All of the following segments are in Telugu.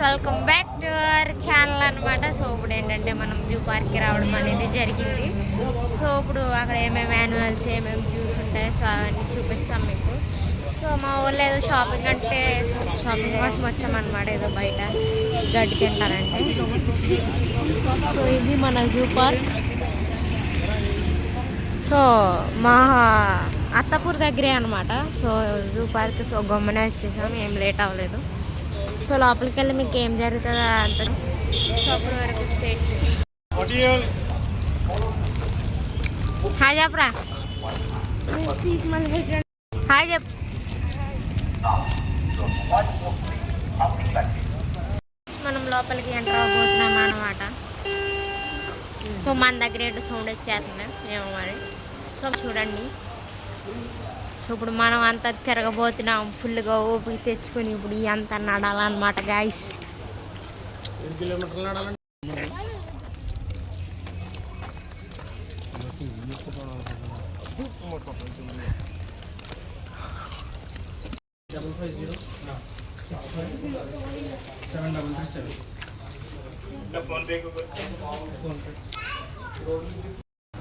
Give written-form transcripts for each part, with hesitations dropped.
Welcome back to our channel అనమాట. సో ఇప్పుడు ఏంటంటే మనం జూ పార్క్కి రావడం అనేది జరిగింది. సో ఇప్పుడు అక్కడ ఏమేమి యానిమల్స్ ఏమేమి జూస్ ఉంటాయి సో అవన్నీ చూపిస్తాం మీకు. సో మా ఊళ్ళో ఏదో షాపింగ్ అంటే షాపింగ్ కోసం వచ్చామన్నమాట, ఏదో బయట గడ్డి తింటారంటే. సో ఇది మన జూ పార్క్. సో మా అత్తపూర్ దగ్గరే అనమాట. సో జూ పార్క్ సో గమ్మునే వచ్చేసాం, ఏం లేట్ అవ్వలేదు. సో లోపలికి వెళ్ళి మీకు ఏం జరుగుతుందో అంటే సో అప్పటి వరకు స్టేట్. హాయ్ చెప్పరా, హాయ్ చెప్పు. మనం లోపలికి ఎంటర్ అవ్వబోతున్నాం అన్నమాట. సో మన దగ్గర ఏంటో సౌండ్ వచ్చేస్తుంది ఏమో మరి. సో చూడండి, సో ఇప్పుడు మనం అంతా తిరగబోతున్నాం ఫుల్గా ఓపిక తెచ్చుకొని. ఇప్పుడు అంతా నడాలన్నమాట గాయస్.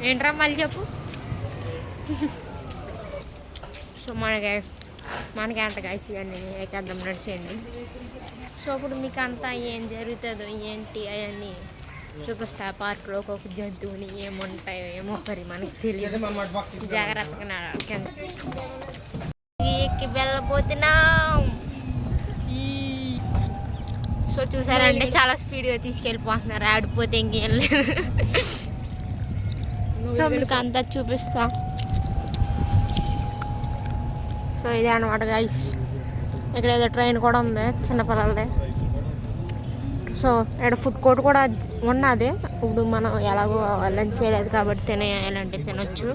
ఏంట్రా మళ్ళీ చెప్పు. సో మనకి అంట గాయస్ ఇవన్నీ ఏకేద్దాం, నడిచేయండి. సో ఇప్పుడు మీకు అంతా ఏం జరుగుతుందో ఏంటి అవన్నీ చూపిస్తా. పార్కులో ఒక్కొక్క జంతువుని ఏముంటాయో ఏమో మరి మనకి తెలియదు, జాగ్రత్తగా ఎక్కి వెళ్ళబోతున్నాం. సో చూసారంటే చాలా స్పీడ్గా తీసుకెళ్ళిపోతున్నారు, ఆడిపోతే ఇంకేం లేదు. సో మీకు అంతా చూపిస్తా. సో ఇదే అనమాట గైస్. ఇక్కడ ఏదో ట్రైన్ కూడా ఉంది చిన్నపిల్లలది. సో ఇక్కడ ఫుడ్ కోర్ట్ కూడా ఉన్నది. ఇప్పుడు మనం ఎలాగో లంచ్ చేయలేదు కాబట్టి తినేయాలంటే తినొచ్చు.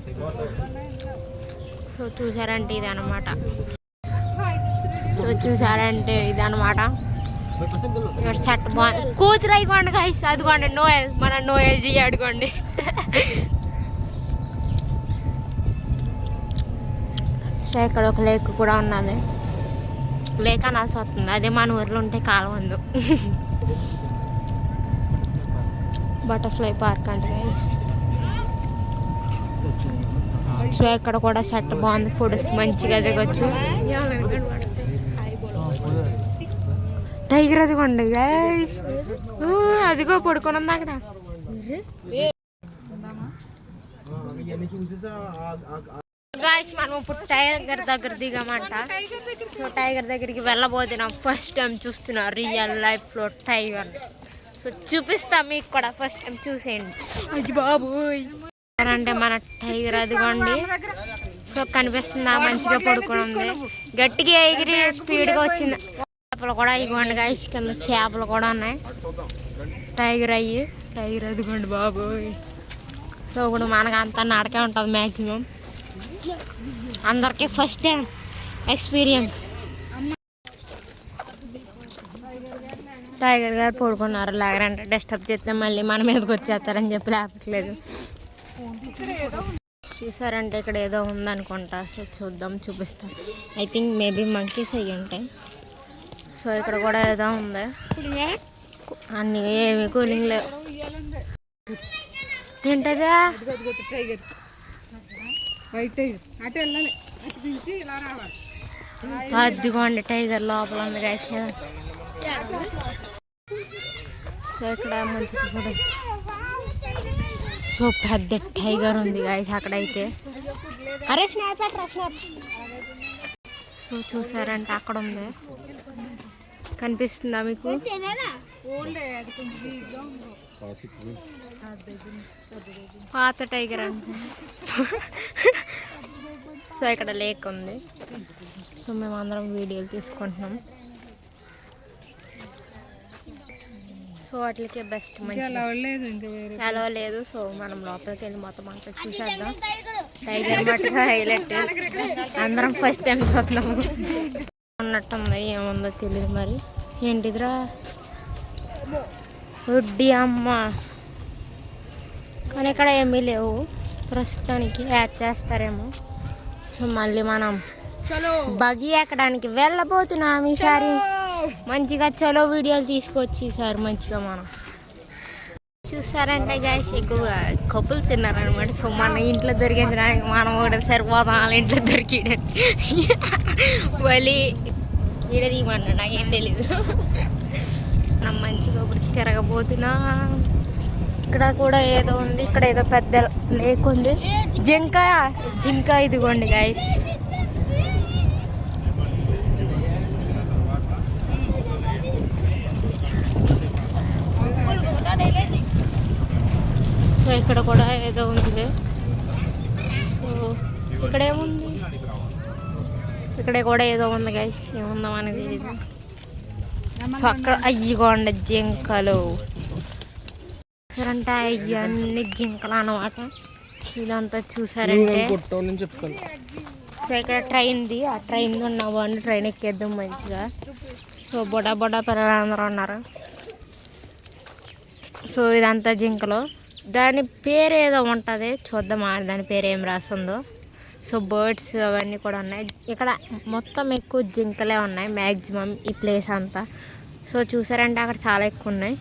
సో చూసారంటే ఇది అనమాట. సో చూసారంటే ఇది అనమాట. చెట్టు బాగుంది. కూతురు అయికోండి గైస్, అదిగోండి నోయల్, మన నోయల్ జీ అడుకోండి. సో ఇక్కడ ఒక లేక్ కూడా ఉన్నది. లేక్ అనాల్సి వస్తుంది, అదే మన ఊర్లో ఉంటే కాలం ఉంది. బటర్ఫ్లై పార్క్ అంటే గైస్. సో ఇక్కడ కూడా సెట్ బాగుంది, ఫొటోస్ మంచిగా దిగొచ్చు. టైగర్ అదిగోండి గైస్, అదిగో పడుకొని ఉంది అక్కడ. గాయస్ మనం ఇప్పుడు టైగర్ దగ్గర దిగామంట. సో టైగర్ దగ్గరికి వెళ్ళబోతున్నాం. ఫస్ట్ టైం చూస్తున్నా రియల్ లైఫ్లో టైగర్. సో చూపిస్తా మీకు కూడా, ఫస్ట్ టైం చూసేయండి. అది బాబోయ్ అంటే మన టైగర్ అదిగోండి. సో కనిపిస్తుందా, మంచిగా పడుకొని ఉంది, గట్టిగా ఎగిరి స్పీడ్గా వచ్చింది. చేపలు కూడా ఇవ్వండి గాయస్, కింద చేపలు కూడా ఉన్నాయి. టైగర్ అదిగోండి బాబోయ్. సో ఇప్పుడు మనకు అంతా నడకే ఉంటుంది మ్యాక్సిమం, అందరికీ ఫస్ట్ టైం ఎక్స్పీరియన్స్. టైగర్ గారు పడుకున్నారు, లేకరంటే డిస్టర్బ్ చేస్తే మళ్ళీ మన మీదకి వచ్చేస్తారని చెప్పి లేపట్లేదు. చూసారంటే ఇక్కడ ఏదో ఉందనుకుంటా. సో చూద్దాం, చూపిస్తాం. ఐ థింక్ మేబీ మంకీస్ అయ్యి ఉంటాయి. సో ఇక్కడ కూడా ఏదో ఉంది, అన్ని ఏమి కూలింగ్ లేవు. ఏంటదా అదిగోండి టైగర్ లోపల ఉంది గాయస్. సో ఇక్కడ మంచి ఫోటో. సో పెద్ద టైగర్ ఉంది గాయస్ అక్కడైతే. అరే స్నాప్ అట్రా స్నాప్. సో చూసారంటే అక్కడ ఉంది, కనిపిస్తుందా మీకు? పాత టైగర్ అంటే. సో ఇక్కడ లేక్ ఉంది. సో మేము అందరం వీడియోలు తీసుకుంటున్నాం. సో వాటికే బెస్ట్, మంచి అలవ లేదు. సో మనం లోపలికి వెళ్ళి మొత్తం అంతా చూసేద్దాం. టైగర్ మట్టుగా హైలైట్, అందరం ఫస్ట్ టైం చూస్తున్నాము. ఉన్నట్టుంది, ఏముందో తెలియదు మరి. ఏంటిదిరా వడ్డీ అమ్మ, కానీ ఇక్కడ ఏమీ లేవు ప్రస్తుతానికి, యాడ్ చేస్తారేమో. సో మళ్ళీ మనం బగ్గి ఎక్కడానికి వెళ్ళబోతున్నాం ఈసారి. మంచిగా చలో వీడియోలు తీసుకొచ్చి సార్ మంచిగా మనం చూసారంటే గైస్ ఎక్కువగా కపుల్స్ ఉన్నారనమాట. సో మన ఇంట్లో దొరికింది మనం కూడా సరిపోతాం వాళ్ళ ఇంట్లో దొరికిడని మళ్ళీ ఈడ తీయమన్నా నాకేం తెలీదు. మనం మంచిగా ఇప్పుడు తిరగబోతున్నా. ఇక్కడ కూడా ఏదో ఉంది, ఇక్కడ ఏదో పెద్ద లేక్ ఉంది. జింక ఇదిగోండి గైస్. సో ఇక్కడ కూడా ఏదో ఉంది. సో ఇక్కడ ఏముంది, ఇక్కడ కూడా ఏదో ఉంది గైస్. ఏముందో మనకి తెలియదు. సో అక్కడ అయ్యిగోండి జింకలు చూసారంటే అవన్నీ జింకలు అన్నమాట. సో ఇదంతా చూసారంటే సో ఇక్కడ ట్రైన్ది, ఆ ట్రైన్ ఉన్న వాళ్ళు ట్రైన్ ఎక్కేద్దాం మంచిగా. సో బొడా పిల్లలందరూ ఉన్నారు. సో ఇదంతా జింకలు. దాని పేరు ఏదో ఉంటుంది చూద్దామా దాని పేరు ఏం రాస్తుందో. సో బర్డ్స్ అవన్నీ కూడా ఉన్నాయి ఇక్కడ. మొత్తం ఎక్కువ జింకలే ఉన్నాయి మ్యాక్సిమం ఈ ప్లేస్ అంతా. సో చూసారంటే అక్కడ చాలా ఎక్కువ ఉన్నాయి.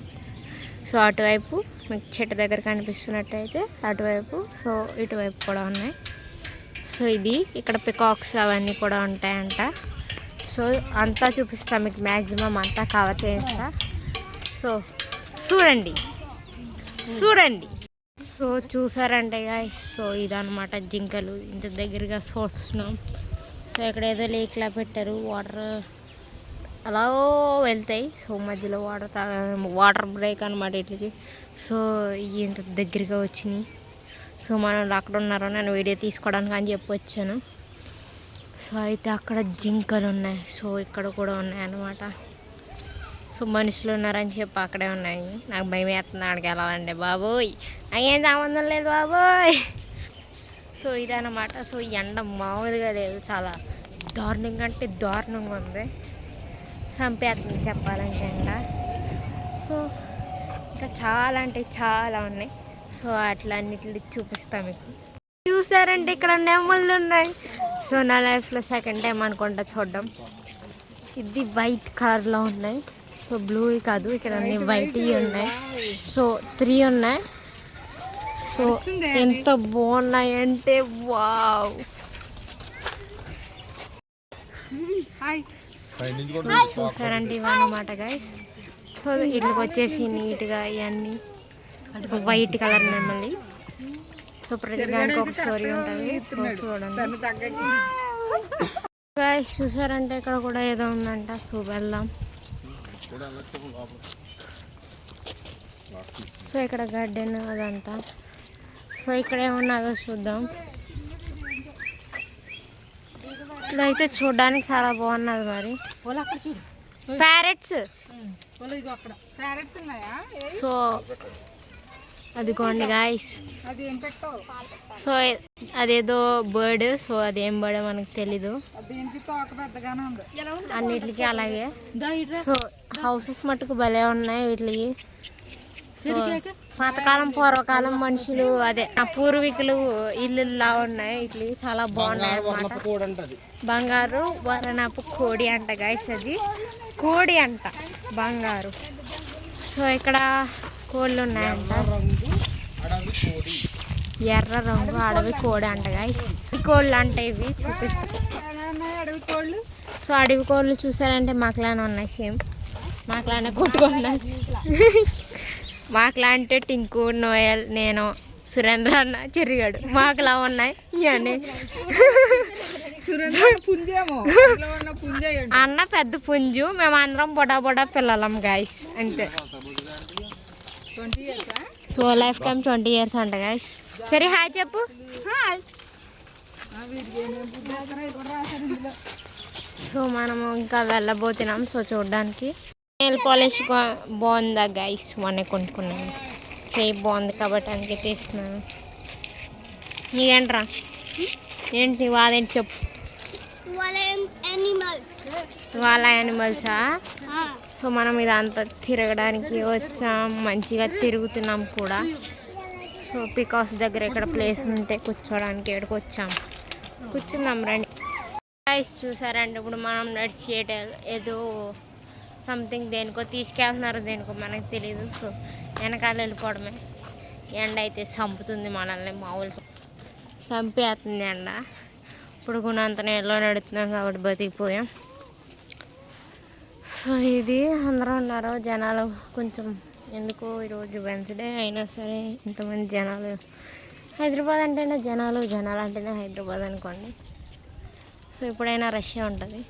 సో అటువైపు మీకు చెట్టు దగ్గర కనిపిస్తున్నట్టయితే అటువైపు, సో ఇటువైపు కూడా ఉన్నాయి. సో ఇది ఇక్కడ పికాక్స్ అవన్నీ కూడా ఉంటాయంట. సో అంతా చూపిస్తా మీకు, మ్యాక్సిమం అంతా కవర్ చేస్తా. సో చూడండి. సో చూసారంటే గాయ్స్, సో ఇదన్నమాట జింకలు. ఇంత దగ్గరగా చూస్తున్నాం. సో ఇక్కడ ఏదో లేక్లా పెట్టారు, వాటర్ అలా వెళ్తాయి. సో మధ్యలో వాటర్ బ్రేక్ అనమాట వీటికి. సో ఇంత దగ్గరగా వచ్చినాయి. సో మనం అక్కడ ఉన్నారో నేను వీడియో తీసుకోవడానికి అని చెప్పి వచ్చాను. సో అయితే అక్కడ జింకలు ఉన్నాయి. సో ఇక్కడ కూడా ఉన్నాయి అన్నమాట. సో మనుషులు ఉన్నారని చెప్పి అక్కడే ఉన్నాయి. నాకు భయం వేస్తుంది అక్కడికి వెళ్ళాలంటే. బాబోయ్ నాకేం సంబంధం లేదు బాబోయ్. సో ఇదన్నమాట. సో ఎండ మామూలుగా లేదు, చాలా దారుణంగా అంటే దారుణంగా ఉంది. చంపేస్తుంది చెప్పాలంటే ఎండ. సో ఇంకా చాలా అంటే చాలా ఉన్నాయి. సో అట్లా అన్నిటిని చూపిస్తాను మీకు. చూసారంటే ఇక్కడ నెమళ్ళు ఉన్నాయి. సో నా లైఫ్లో సెకండ్ టైం అనుకుంటా చూడడం. ఇది వైట్ కలర్లో ఉన్నాయి. సో బ్లూ కాదు, ఇక్కడ అన్ని వైట్ ఉన్నాయి. సో 3 ఉన్నాయి. సో ఎంత బాగున్నాయి అంటే వావ్. చూసారంటే ఇవన్నమాట గైస్. సో ఇట్లకి వచ్చేసి నీట్గా ఇవన్నీ సో వైట్ కలర్ నెమలి. సో ప్రతి దానికి ఒక స్టోరీ ఉంటుంది. సో చూడండి గైస్. చూసారంటే ఇక్కడ కూడా ఏదో ఉందంట. సో వెళ్దాం. సో ఇక్కడ గార్డెన్ అదంతా. సో ఇక్కడ ఏమున్నదో చూద్దాం. ఇక్కడైతే చూడడానికి చాలా బాగున్నది. మరి ప్యారెట్స్. సో అదిగోండి గాయస్. సో అదేదో బర్డ్. సో అదేం బర్డ్ మనకు తెలీదు. అన్నిటికి అలాగే. సో హౌసెస్ మట్టుకు భలే ఉన్నాయి వీటికి. సో పాతకాలం పూర్వకాలం మనుషులు అదే నా పూర్వీకులు ఇల్లులా ఉన్నాయి. వీటికి చాలా బాగున్నాయి అన్నమాట. బంగారు వరణపు కోడి అంట గాయస్. అది కోడి అంట, బంగారు. సో ఇక్కడ కోళ్ళు ఉన్నాయంట. ఎర్ర రంగు అడవి కోడి అంట గాయస్. ఈ కోళ్ళు అంటే ఇవి చూపిస్తా. సో అడవి కోళ్ళు చూసారంటే మాకులానే ఉన్నాయి. సేమ్ మాకులానే కొట్టుకున్నాయి. మాకులా అంటే టింకు, నోయల్, నేను, సురేంద్ర అన్న, చెరిగాడు మాకులా ఉన్నాయి ఇవన్నీ. అన్న పెద్ద పుంజు, మేము అందరం బొడా పిల్లలం గాయస్ అంతే. సో లైఫ్ టైం 20 years అంట గాయస్. సరే హాయ్ చెప్పు. సో మనము ఇంకా వెళ్ళబోతున్నాం. సో చూడడానికి నెయిల్ పాలిష్ బాగుందా గైస్. మొన్న కొనుక్కున్నాను, చేయి బాగుంది కాబట్టి అందుకే తీస్తున్నాను. నీకేంట్రా ఏంటి వాదేంటి చెప్పు. వాళ్ళ యానిమల్సా. సో మనం ఇదంతా తిరగడానికి వచ్చాం, మంచిగా తిరుగుతున్నాం కూడా. సో పికాక్స్ దగ్గర ఇక్కడ ప్లేస్ ఉంటే కూర్చోడానికి ఎక్కడికి వచ్చాం, కూర్చుందాం రండి. గైస్ చూసారంటే ఇప్పుడు మనం నడిచేట ఏదో సంథింగ్ దేనికో తీసుకెళ్తున్నారు, దేనికో మనకు తెలియదు. సో వెనకాల వెళ్ళిపోవడమే. ఎండ అయితే చంపుతుంది మనల్ని, మామూలు చంపేస్తుంది ఎండ. ఇప్పుడు కొన్నంత నీళ్ళలో నడుతున్నాం కాబట్టి బతికిపోయాం. సో ఇది అందరూ ఉన్నారు జనాలు. కొంచెం ఎందుకో ఈరోజు వెన్స్డే అయినా సరే ఇంతమంది జనాలు. హైదరాబాద్ అంటేనే జనాలు, జనాలు అంటేనే హైదరాబాద్ అనుకోండి. సో ఎప్పుడైనా రష్ ఉంటుంది.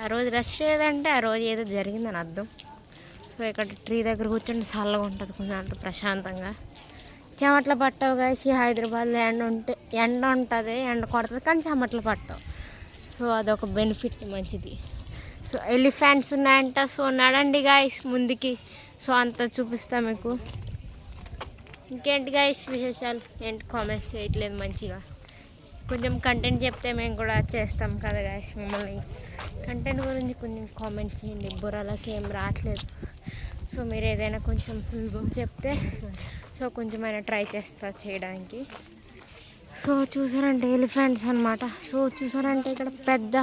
ఆ రోజు రష్ లేదంటే ఆ రోజు ఏదో జరిగిందని అర్థం. సో ఇక్కడ ట్రీ దగ్గర కూర్చొని చల్లగా ఉంటుంది, కొంచెం అంత ప్రశాంతంగా. చెమట్లు పట్టవు కాసి హైదరాబాద్లో ఎండ ఉంటుంది, ఎండ కొడుతుంది కానీ చెమట్లు పట్టవు. సో అదొక బెనిఫిట్, మంచిది. సో ఎలిఫెంట్స్ ఉన్నాయంట. సో నడండి గాయస్ ముందుకి. సో అంతా చూపిస్తా మీకు. ఇంకేంటి గాయస్ విశేషాలు ఏంటి? కామెంట్స్ చేయట్లేదు మంచిగా. కొంచెం కంటెంట్ చెప్తే మేము కూడా చేస్తాం కదా గాయస్. మిమ్మల్ని కంటెంట్ గురించి కొంచెం కామెంట్ చేయండి. బుర్రలోకి ఏం రావట్లేదు. సో మీరు ఏదైనా కొంచెం చెప్తే సో కొంచెమైనా ట్రై చేస్తా చేయడానికి. సో చూసారంటే ఎలిఫెంట్స్ అనమాట. సో చూసారంటే ఇక్కడ పెద్ద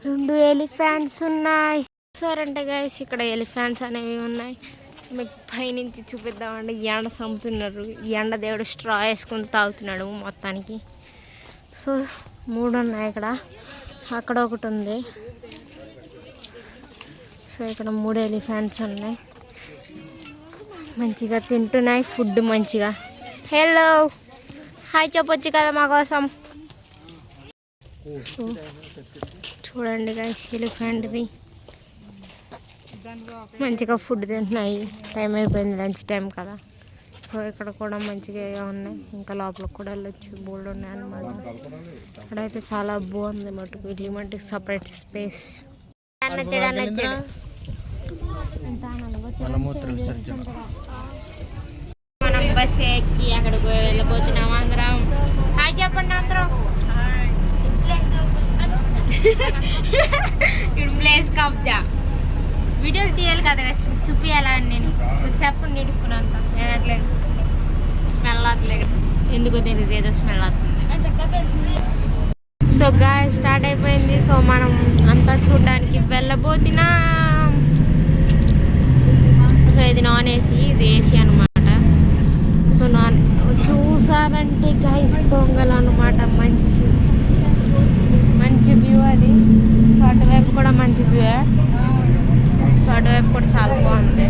2 ఎలిఫెంట్స్ ఉన్నాయి. చూసారంటే గాయస్ ఇక్కడ ఎలిఫెంట్స్ అనేవి ఉన్నాయి. సో మీకు పైనుంచి చూపిద్దామండి. ఎండ చంపుతున్నారు. ఎండ దేవుడు స్ట్రా వేసుకొని తాగుతున్నాడు మొత్తానికి. సో 3 ఉన్నాయి ఇక్కడ, అక్కడ ఒకటి ఉంది. సో ఇక్కడ 3 ఎలిఫెంట్స్ ఉన్నాయి. మంచిగా తింటున్నాయి ఫుడ్ మంచిగా. హలో హాయ్ చెప్పొచ్చు కదా మా కోసం. సో చూడండి గైస్ ఎలిఫెంట్ది మంచిగా ఫుడ్ తింటున్నాయి. టైం అయిపోయింది, లంచ్ టైం కదా. సో ఇక్కడ కూడా మంచిగా ఉన్నాయి. ఇంకా లోపలికి కూడా వెళ్ళొచ్చు, బోల్డ్ ఉన్నాయి అన్నమాట. ఇక్కడైతే చాలా బాగుంది మటుకు. వీటి మట్టుకు సపరేట్ స్పేస్. మనం బస్ ఎక్కి అక్కడికి వెళ్ళబోతున్నాం అందరం. హాయ్ చెప్పండి అందరం. ఇక్కడ ప్లేస్ కబ్జా. వీడియోలు తీయాలి కదా, చూపించాలని నేను చెప్పండి. నిడుక్కున్నంత నేనట్లేదు, స్మెల్ అట్లేదు ఎందుకో తెలియదు, ఏదో స్మెల్ అవుతుంది. సో గాయ్ స్టార్ట్ అయిపోయింది. సో మనం అంతా చూడడానికి వెళ్ళబోతున్నాం. సో ఇది నాన్ ఏసీ, ఇది ఏసీ అనమాట. సో చూసారంటే గాయస్ పొంగల్ అనమాట. మంచి మంచి వ్యూ అది. సో అటువైపు కూడా మంచి వ్యూ. సో అటువైపు కూడా చాలా బాగుంది.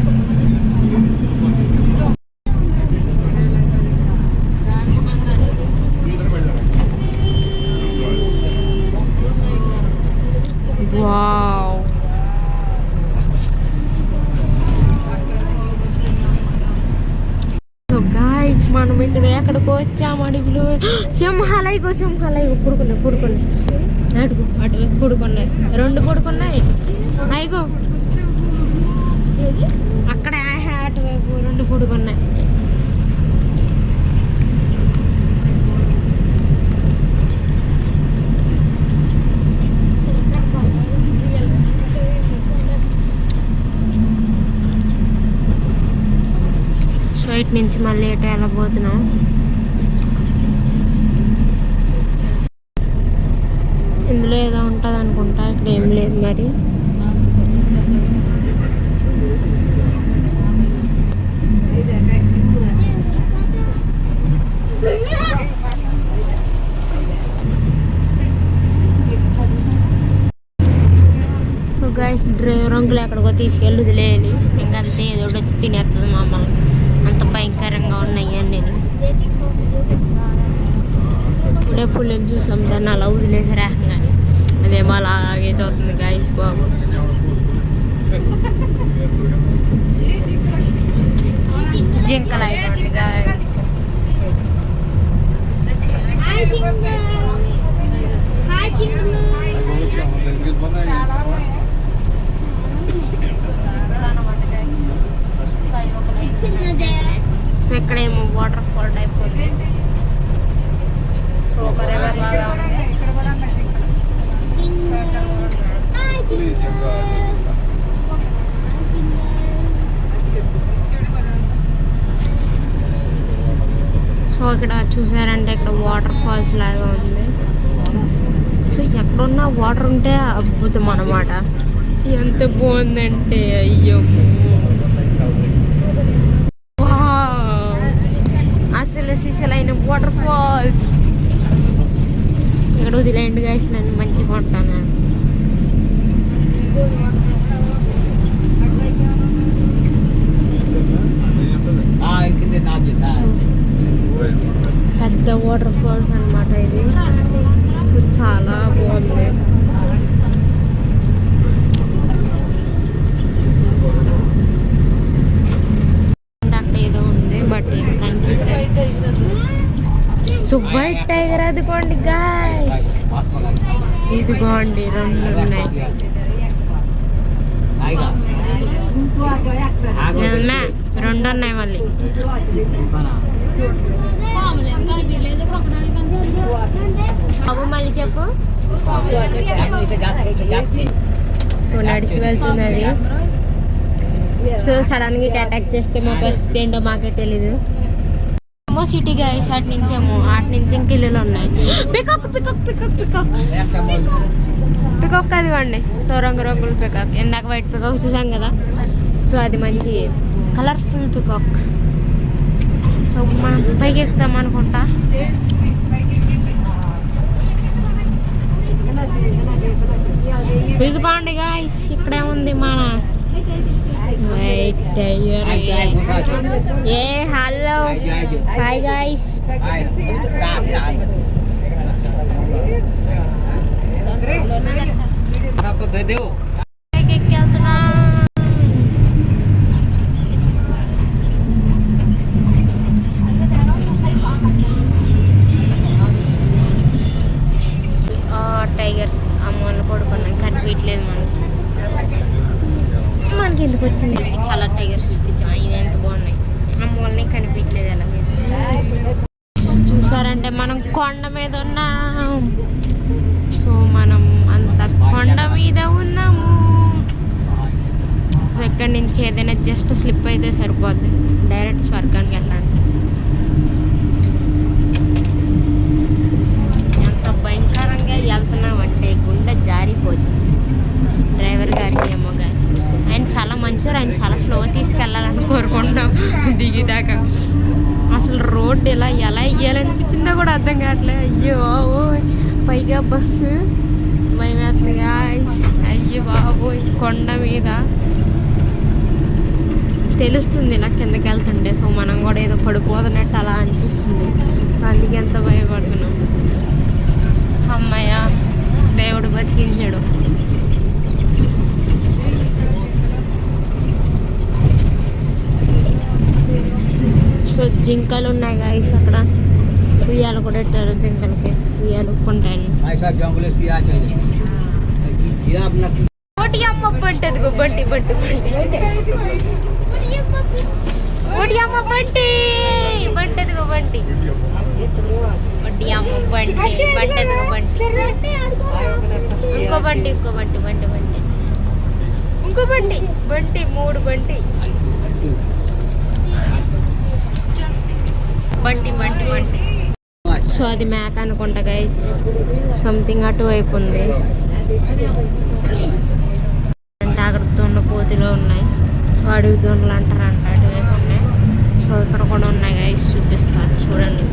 వావ్ సో గాయ్స్ మనం ఇక్కడ ఎక్కడికి వచ్చాము, అడవిలో సింహాలయ్యో పుడుకున్నాయి అడుగు అటువైపు పుడుకున్నాయి, 2 పుడుకున్నాయి. అయ్యో అక్కడ అటువైపు 2 పుడుకున్నాయి. సో ఇటు నుంచి మళ్ళీ ఎటు వెళ్ళబోతున్నాం. ఇందులో ఏదో ఉంటుంది అనుకుంటా, ఇక్కడ ఏం లేదు మరి. సో గైస్ డ్రైవర్ అంకుల్ ఎక్కడికో తీసుకెళ్ళి వదిలేయాలి. ఇంకంతే ఏదో వచ్చి తినేస్తుంది మమ్మల్ని. అంత భయంకరంగా ఉన్నాయి అన్నీ. ఇప్పుడే పుల్లని చూసాం, దాన్ని అలా వదిలేసి రాకంగా అదేమో అలాగే చదువుతుంది గాయస్ బాబు. జింకలు అయిపోయింది గాయస్. సో ఇక్కడేమో వాటర్ ఫాల్ టైప్ ఉంది. సో ఒక రివర్ లాగా ఉంది. సో ఇక్కడ చూసారంటే ఇక్కడ వాటర్ ఫాల్స్ లాగా ఉంది. సో ఎక్కడున్నా వాటర్ ఉంటే అద్భుతం అన్నమాట. ఎంత బాగుందంటే అయ్యో అసలు సిసలైన వాటర్ ఫాల్స్. ఇక్కడ వదిలేండి గైస్, నన్ను మంచిగా ఉంటాను. పెద్ద వాటర్ ఫాల్స్ అన్నమాట ఇది. చాలా బాగుంది. అక్కడ ఏదో ఉంది బట్ సో వైట్ టైగర్ అదిగోండి గాయ్స్, ఇదిగోండి 2 ఉన్నాయి. రెండు ఉన్నాయి మళ్ళీ. బాబు మళ్ళీ చెప్పు. సో నడిచి వెళ్తుంది అది. సో సడన్గా ఇటు అటాక్ చేస్తే మా పరిస్థితి ఏంటో మాకే తెలీదు. సిటీ గైస్ అటు నుంచి ఇంక ఇల్లులు ఉన్నాయి. Peacock peacock peacock peacock peacock అదిగోండి. సో రంగుల పికాక్. ఇందాక వైట్ పికాక్ చూసాం కదా, సో అది మంచి కలర్ఫుల్ పికాక్. సో మనం పైకి ఎక్కుతాం అనుకుంటా. ఇదిగోండి గాయ్స్, ఇక్కడే ఉంది మన వైట్ టైగర్. ఏ హలో హాయ్ గాయ్స్. ఎక్కెళ్తున్నా. టైగర్స్ అమ్మోళ్ళు పడుకున్నాం, కనిపించలేదు మనకి ఎందుకు వచ్చింది. చాలా టైగర్స్ చూపించాం, ఇది ఎంత బాగున్నాయి. అమ్మోళ్ళని కనిపించలేదు. ఎలా చూసారంటే మనం కొండ మీద ఉన్నాం. సో మనం అంత కొండ మీద ఉన్నాము. సో ఇక్కడి నుంచి ఏదైనా జస్ట్ స్లిప్ అయితే సరిపోద్ది డైరెక్ట్ స్వర్గానికి వెళ్ళడానికి. ఎంత భయంకరంగా వెళ్తున్నామంటే గుండె జారిపోతుంది. డ్రైవర్ గారికి ఏమో కానీ ఆయన చాలా మంచివారు. ఆయన చాలా స్లోగా తీసుకెళ్ళాలని కోరుకుంటున్నాం దిగిదాకా. అసలు రోడ్డు ఎలా వేయాలనిపించిందో కూడా అర్థం కావట్లేదు. అయ్యో బాబోయ్, పైగా బస్సు భయమేస్తుందిగా. అయ్యో బాబోయ్, కొండ మీద తెలుస్తుంది ఇలా కిందకి వెళ్తుంటే. సో మనం కూడా ఏదో పడిపోతున్నట్టు అలా అనిపిస్తుంది. అందుకే ఎంత భయపడుతున్నాం. అమ్మయ్య, దేవుడు బతికించాడు. సో జింకలు ఉన్నాయి గాయస్ అక్కడ. ఉయ్యాలు కూడా పెట్టారు జింకలకి, ఉయ్యాలు కొంటాను. అమ్మ బంటి అదిగో, బంటి బంటి బంటి అమ్మ బంటి బంటి అదిగో బంటి బంటి అమ్మ బంటి బంటి అదిగో బంటి. ఇంకో బంటి ఇంకో బంటి బంటి బంటి ఇంకో బంటి బంటి 3 బంటి బంటి బంటి బంటి. సో అది మేక అనుకుంటా గైస్, సంథింగ్ అటువైపు ఉంది. అంటే అక్కడ దున్నపోతులు ఉన్నాయి. సో అడవి దున్నలు అంటారంట, అటువైపు ఉన్నాయి. సో ఇక్కడ కూడా ఉన్నాయి గైస్, చూపిస్తారు చూడండి.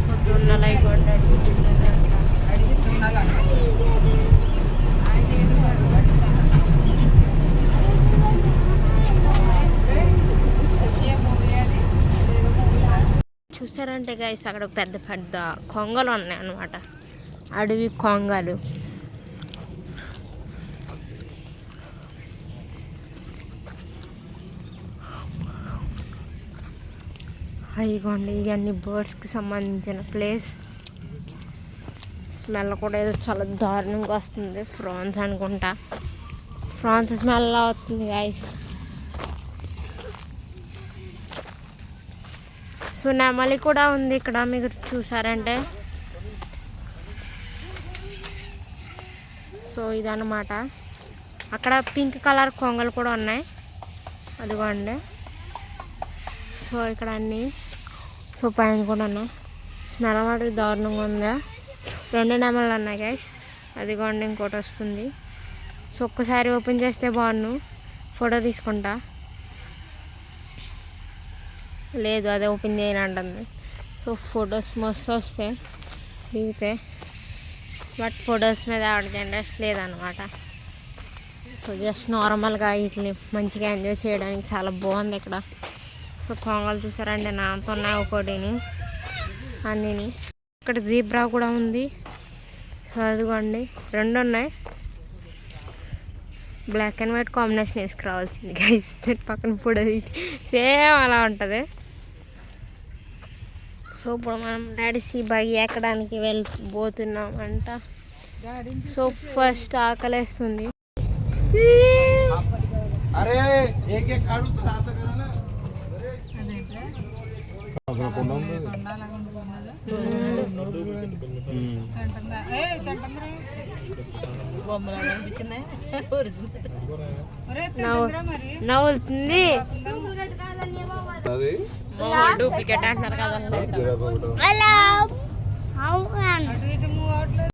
సో దున్నలు అయిపోండి. చూసారంటే గైస్ అక్కడ పెద్ద పెద్ద కొంగలు ఉన్నాయి అన్నమాట, అడవి కొంగలు. అయిగోండి, ఇవన్నీ బర్డ్స్కి సంబంధించిన ప్లేస్. స్మెల్ కూడా ఏదో చాలా దారుణంగా వస్తుంది. ఫ్రాన్స్ అనుకుంటా, ఫ్రాన్స్ స్మెల్ అవుతుంది గైస్. సో నెమలి కూడా ఉంది ఇక్కడ, మీరు చూసారంటే. సో ఇదన్నమాట. అక్కడ పింక్ కలర్ కొంగలు కూడా ఉన్నాయి, అదిగోండి. సో ఇక్కడ అన్నీ, సో పైన కూడా ఉన్నాయి. స్మెల్ వాటికి దారుణంగా ఉందా. 2 నెమళ్ళు ఉన్నాయి గైస్. అదిగోండి ఇంకోటి వస్తుంది. సో ఒక్కసారి ఓపెన్ చేస్తే బాగున్నాను, ఫోటో తీసుకుంటా. లేదు అదే ఓపెన్ చేయని అంటుంది. సో ఫొటోస్ మస్తు వస్తాయి దిగితే, బట్ ఫొటోస్ మీద ఆవిడకి ఇంట్రెస్ట్ లేదనమాట. సో జస్ట్ నార్మల్గా వీటిని మంచిగా ఎంజాయ్ చేయడానికి చాలా బాగుంది ఇక్కడ. సో కొంగలు చూసారంటే నాతో ఉన్నాయి ఒకటిని అన్నిని. ఇక్కడ జీబ్రా కూడా ఉంది. సో అదిగోండి 2 ఉన్నాయి. బ్లాక్ అండ్ వైట్ కాంబినేషన్ వేసుకురావాల్సింది గైస్. పక్కన ఫోటో సేమ్ అలా ఉంటుంది. సో ఇప్పుడు మనం నడిచి బగి ఎక్కడానికి వెళ్ళిపోతున్నాం అంట. సో ఫస్ట్ ఆకలేస్తుంది. నవ్వుతుంది. డూప్లికేట్ అంటున్నారు కదా.